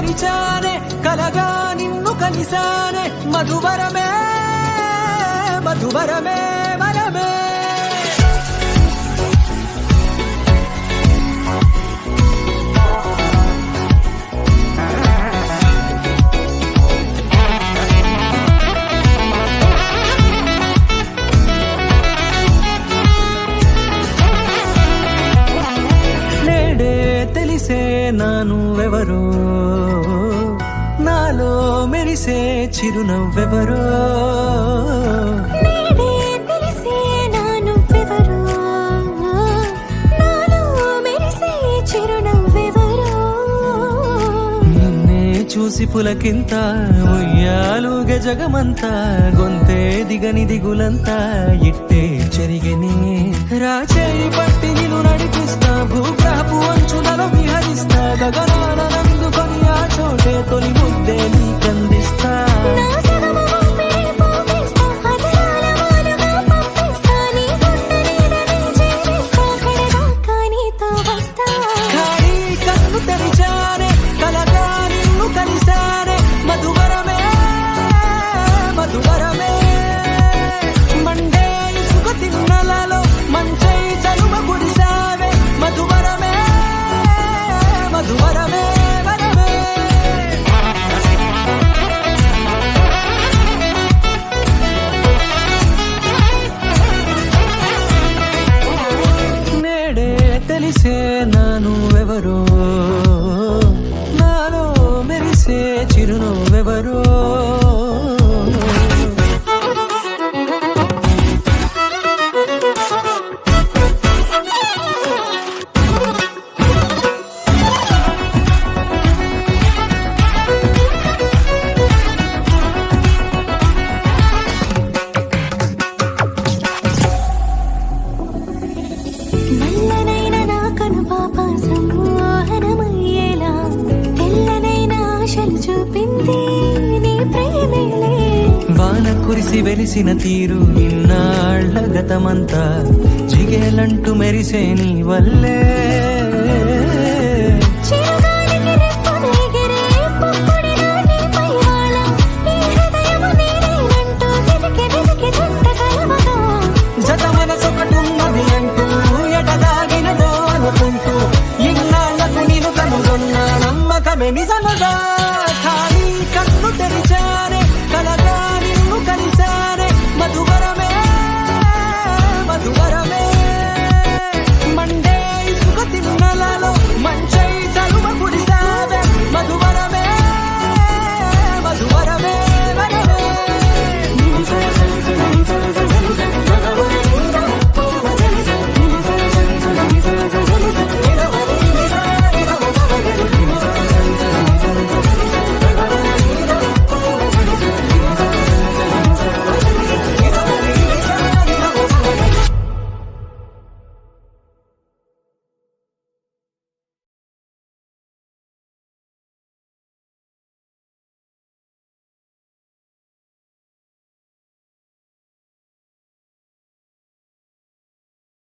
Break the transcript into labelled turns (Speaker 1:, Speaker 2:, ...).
Speaker 1: తెరిచానే కలగా నిన్ను కలిసానే మధువరమే మధువరమే వరమే తెలిసే నానువెవరో నాలో మెరిసే చిరునవ్వెవరో నిన్నే చూసి పులకింత ఉయ్యాలుగ జగమంతా గొంతే దిగని దిగులంతా ఇట్టే చెరిగని రాచేయి పట్టి నిన్ను నడిపిస్తా భూగ్రహపు అంచులలో విహరిస్తా గగనాన నందుకొని ఆ చోటే తొలి ముద్దే నీకందిస్తా ఖాళీ కన్ను తెరిచానే కలగా నిన్ను కలిసానే మధువరమే మధువరమే మండే ఇసుక తిన్నలలో మంచై చలువ కురిసావే మధువరమే మధువరమే వరమే నేడే తెలిసే నానువెవరో నాలో మెరిసే చిరునవ్వెవరో
Speaker 2: నల్లనైన నా కను పాప సమ్మోహనమయ్యేలా తెల్లనైన ఆశలు చూపింది నీ ప్రేమేలే
Speaker 1: వాన కురిసి వెలిసిన తీరు ఇన్నాళ్ల గతమంతా జిగేలంటూ మెరిసే నీ వల్లే